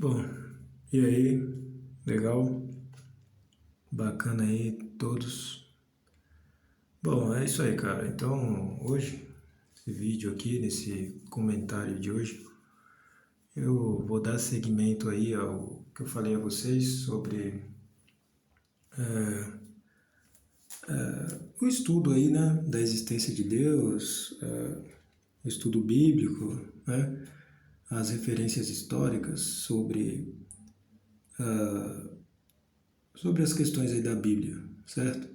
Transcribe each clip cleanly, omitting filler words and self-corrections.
Bom, e aí? Legal? Bacana aí, todos. Bom, é isso aí, cara. Então, hoje, esse vídeo aqui, nesse comentário de hoje, eu vou dar seguimento aí ao que eu falei a vocês sobre o estudo aí, né, da existência de Deus, o estudo bíblico, né, as referências históricas sobre as questões aí da Bíblia, certo?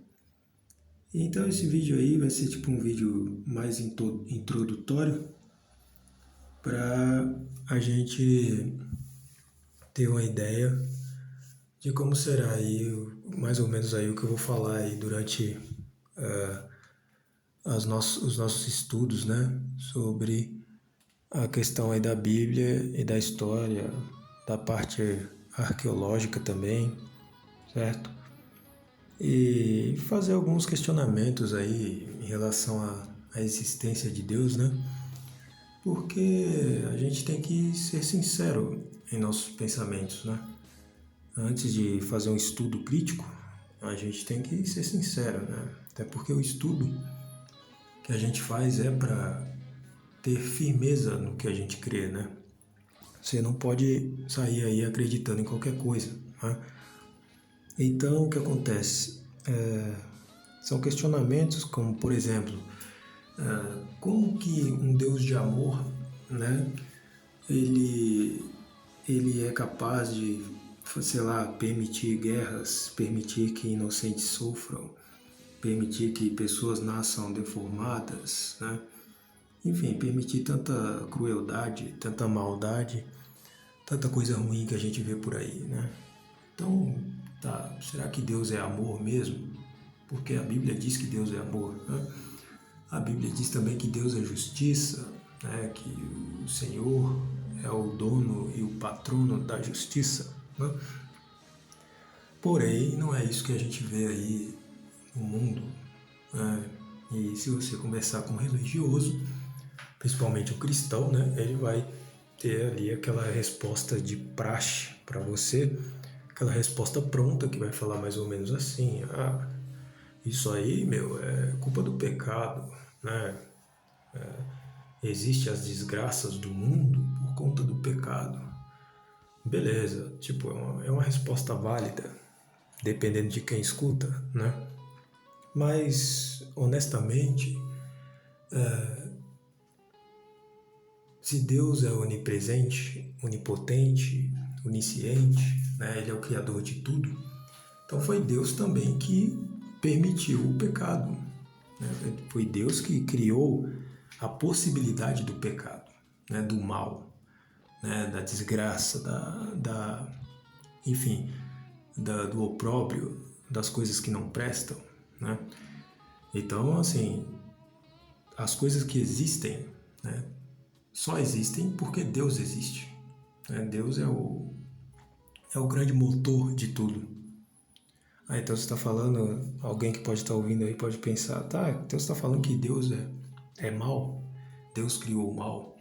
Então esse vídeo aí vai ser tipo um vídeo mais introdutório para a gente ter uma ideia de como será aí mais ou menos aí o que eu vou falar aí durante os nossos estudos, né, sobre a questão aí da Bíblia e da história, da parte arqueológica também, certo? E fazer alguns questionamentos aí em relação à existência de Deus, né? Porque a gente tem que ser sincero em nossos pensamentos, né? Antes de fazer um estudo crítico, a gente tem que ser sincero, né? Até porque o estudo que a gente faz é para ter firmeza no que a gente crê, né? Você não pode sair aí acreditando em qualquer coisa, né? Então, o que acontece? São questionamentos como, por exemplo, como que um Deus de amor, né, ele, ele é capaz de, sei lá, permitir guerras, permitir que inocentes sofram, permitir que pessoas nasçam deformadas, né? Enfim, permitir tanta crueldade, tanta maldade, tanta coisa ruim que a gente vê por aí, né? Então, tá, será que Deus é amor mesmo? Porque a Bíblia diz que Deus é amor, né? A Bíblia diz também que Deus é justiça, né? Que o Senhor é o dono e o patrono da justiça, né? Porém, não é isso que a gente vê aí no mundo, né? E se você conversar com um religioso, principalmente o cristão, né? Ele vai ter ali aquela resposta de praxe para você, aquela resposta pronta que vai falar mais ou menos assim: ah, isso aí, meu, é culpa do pecado, né? Existem as desgraças do mundo por conta do pecado. Beleza, tipo, é uma resposta válida, dependendo de quem escuta, né? Mas, honestamente, se Deus é onipresente, onipotente, onisciente, né? Ele é o criador de tudo, então foi Deus também que permitiu o pecado, né? Foi Deus que criou a possibilidade do pecado, né? Do mal, né? Da desgraça, enfim, do opróbrio, das coisas que não prestam, né? Então, assim, as coisas que existem, né, só existem porque Deus existe, né? Deus é o grande motor de tudo. Ah, então você está falando, alguém que pode estar ouvindo aí pode pensar, tá, então você está falando que Deus é mal? Deus criou o mal?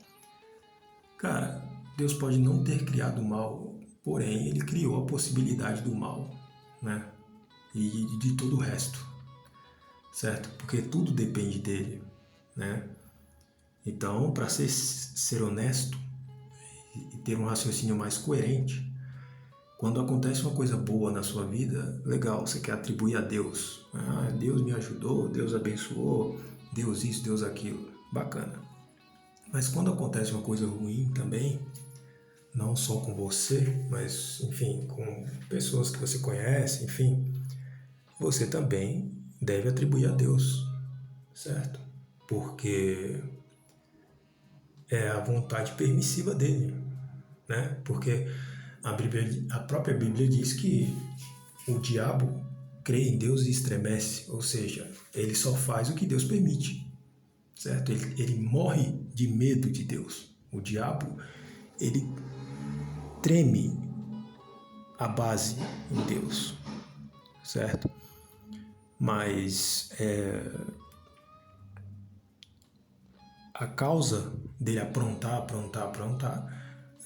Cara, Deus pode não ter criado o mal, porém ele criou a possibilidade do mal, né? E de todo o resto, certo? Porque tudo depende dele, né? Então, para ser honesto e ter um raciocínio mais coerente, quando acontece uma coisa boa na sua vida, legal, você quer atribuir a Deus. Ah, Deus me ajudou, Deus abençoou, Deus isso, Deus aquilo. Bacana. Mas quando acontece uma coisa ruim também, não só com você, mas, enfim, com pessoas que você conhece, enfim, você também deve atribuir a Deus, certo? Porque é a vontade permissiva dele, né? Porque a própria Bíblia diz que o diabo crê em Deus e estremece, ou seja, ele só faz o que Deus permite, certo? Ele morre de medo de Deus. O diabo, ele treme a base em Deus, certo? Mas a causa dele aprontar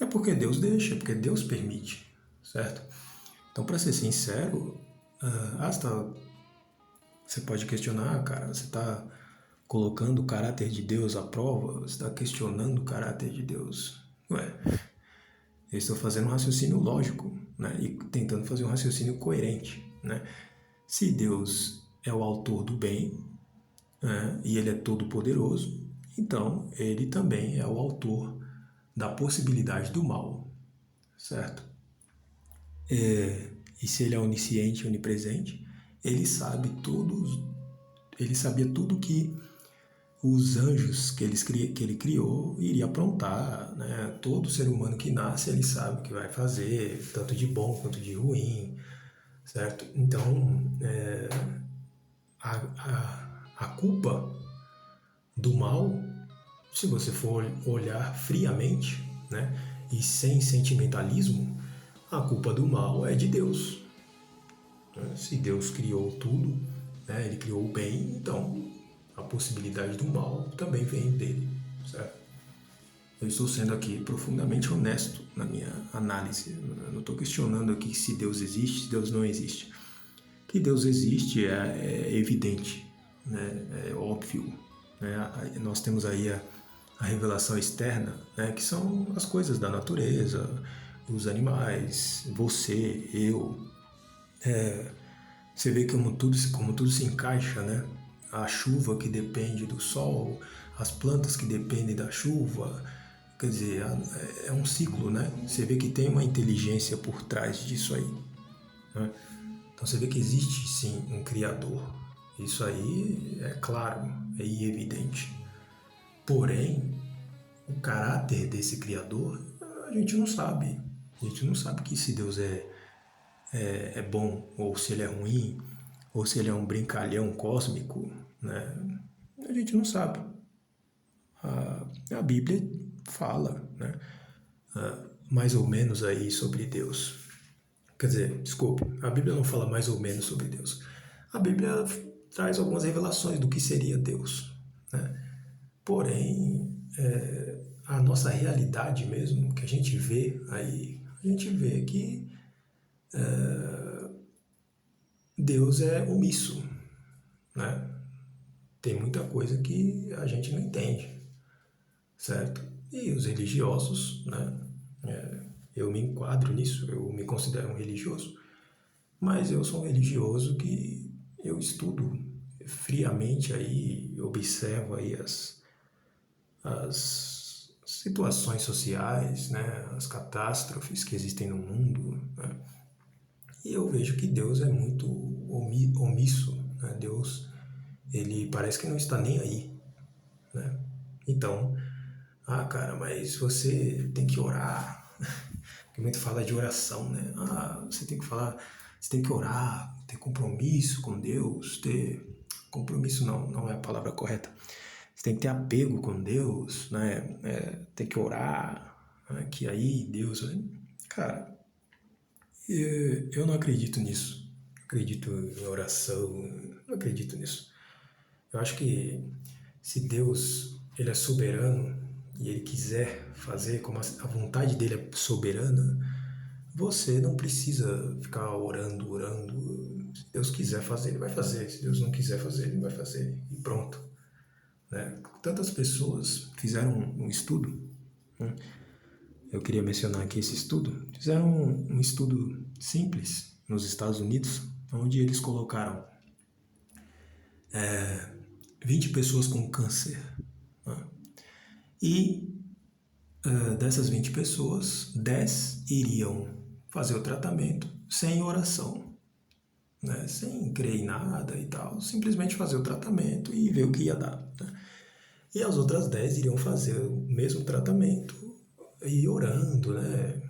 É porque Deus deixa, porque Deus permite, certo? Então, para ser sincero, você pode questionar, cara, você está colocando o caráter de Deus à prova, você está questionando o caráter de Deus. Ué, eu estou fazendo um raciocínio lógico, né? E tentando fazer um raciocínio coerente, né? Se Deus é o autor do bem, né? E Ele é todo poderoso, então Ele também é o autor da possibilidade do mal, certo? E se Ele é onisciente, onipresente, Ele sabia tudo que os anjos que ele criou iria aprontar, né? Todo ser humano que nasce, ele sabe o que vai fazer, tanto de bom quanto de ruim, certo? Então, a culpa do mal, se você for olhar friamente, né? E sem sentimentalismo, a culpa do mal é de Deus. Se Deus criou tudo, né? Ele criou o bem, então a possibilidade do mal também vem dele, certo? Eu estou sendo aqui profundamente honesto na minha análise. Eu não estou questionando aqui se Deus existe, se Deus não existe. Que Deus existe é evidente, né? É óbvio. Né? Nós temos aí a revelação externa, né? Que são as coisas da natureza, os animais, você, eu. Você vê como tudo se encaixa, né? A chuva que depende do sol, as plantas que dependem da chuva. Quer dizer, é um ciclo, né? Você vê que tem uma inteligência por trás disso aí, né? Então você vê que existe sim um Criador. Isso aí é claro, é evidente. Porém, o caráter desse Criador, a gente não sabe. A gente não sabe que se Deus é bom, ou se ele é ruim, ou se ele é um brincalhão cósmico, né? A gente não sabe. A Bíblia fala, né? Mais ou menos aí sobre Deus. Quer dizer, desculpe, a Bíblia não fala mais ou menos sobre Deus. A Bíblia traz algumas revelações do que seria Deus, né? Porém, a nossa realidade mesmo, que a gente vê aí, a gente vê que Deus é omisso, né? Tem muita coisa que a gente não entende, certo? E os religiosos, né? Eu me enquadro nisso, eu me considero um religioso, mas eu sou um religioso que eu estudo friamente aí, observo aí as situações sociais, né? As catástrofes que existem no mundo, né? E eu vejo que Deus é muito omisso, né? Deus, ele parece que não está nem aí, né? Então, cara, mas você tem que orar. Porque muito fala de oração, né? Você tem que orar, ter compromisso com Deus, ter compromisso não é a palavra correta. Você tem que ter apego com Deus, né? Tem que orar, né? Que aí Deus, cara, eu não acredito nisso. Acredito em oração, não acredito nisso. Eu acho que se Deus ele é soberano e ele quiser fazer como a vontade dele é soberana, você não precisa ficar orando, orando. Se Deus quiser fazer, ele vai fazer. Se Deus não quiser fazer, ele não vai fazer. E pronto. Né? Tantas pessoas fizeram um estudo, né? Eu queria mencionar aqui esse estudo. Fizeram um estudo simples nos Estados Unidos, onde eles colocaram 20 pessoas com câncer. Né? E dessas 20 pessoas, 10 iriam fazer o tratamento sem oração, né? Sem crer em nada e tal, simplesmente fazer o tratamento e ver o que ia dar. Né? E as outras 10 iriam fazer o mesmo tratamento e orando, né?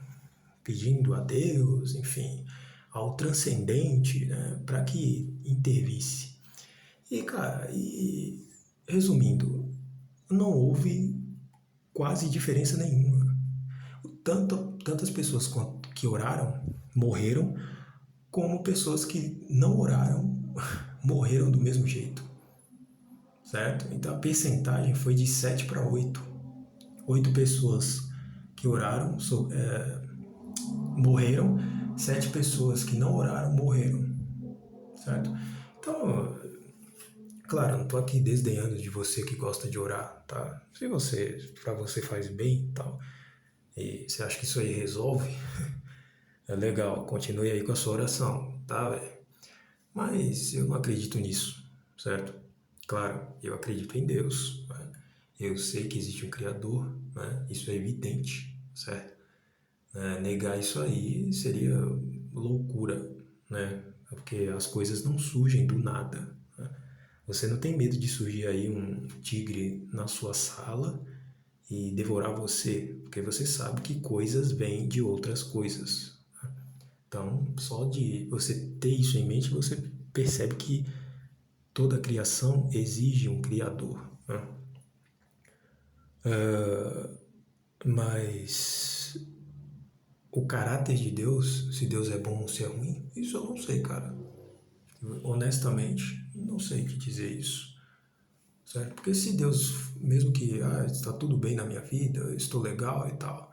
Pedindo a Deus, enfim, ao transcendente, né? Para que intervisse. E, cara, resumindo, não houve quase diferença nenhuma. Tantas pessoas que oraram morreram, como pessoas que não oraram morreram do mesmo jeito, certo? Então a percentagem foi de 7 para 8. 8 pessoas que oraram morreram, 7 pessoas que não oraram morreram, certo? Então, claro, eu não tô aqui desdenhando de você que gosta de orar, tá? Se para você faz bem e tal, e você acha que isso aí resolve, é legal, continue aí com a sua oração, tá, velho? Mas eu não acredito nisso, certo? Claro, eu acredito em Deus, né? Eu sei que existe um Criador, né? Isso é evidente, certo? Negar isso aí seria loucura, né? Porque as coisas não surgem do nada, né? Você não tem medo de surgir aí um tigre na sua sala e devorar você, porque você sabe que coisas vêm de outras coisas. Então, só de você ter isso em mente, você percebe que toda criação exige um criador, né? Mas o caráter de Deus, se Deus é bom ou se é ruim, isso eu não sei, cara. Honestamente, não sei te dizer isso, certo? Porque se Deus, mesmo que está tudo bem na minha vida, eu estou legal e tal,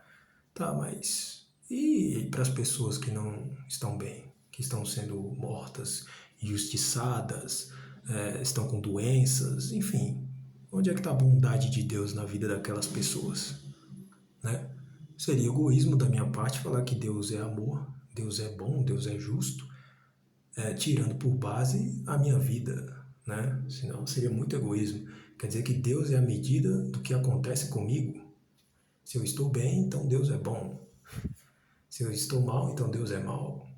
tá, mas e para as pessoas que não estão bem, que estão sendo mortas, injustiçadas, estão com doenças, enfim, onde é que está a bondade de Deus na vida daquelas pessoas, né? Seria egoísmo da minha parte falar que Deus é amor, Deus é bom, Deus é justo, tirando por base a minha vida, né? Senão seria muito egoísmo. Quer dizer que Deus é a medida do que acontece comigo. Se eu estou bem, então Deus é bom. Se eu estou mal, então Deus é mal.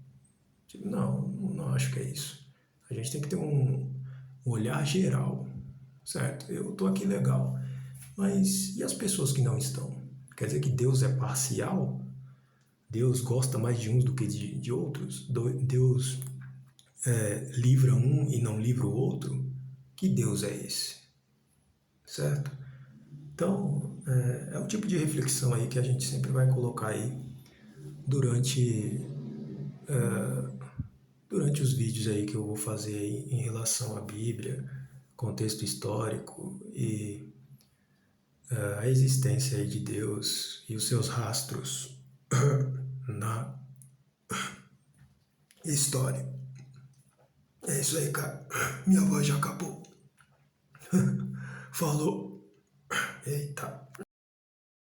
Não, não acho que é isso. A gente tem que ter um olhar geral, certo? Eu estou aqui legal, mas e as pessoas que não estão? Quer dizer que Deus é parcial? Deus gosta mais de uns do que de outros? Deus livra um e não livra o outro? Que Deus é esse? Certo? Então, é o tipo de reflexão aí que a gente sempre vai colocar aí durante, durante os vídeos aí que eu vou fazer aí em relação à Bíblia, contexto histórico e a existência aí de Deus e os seus rastros na história. É isso aí, cara. Minha voz já acabou. Falou. Eita.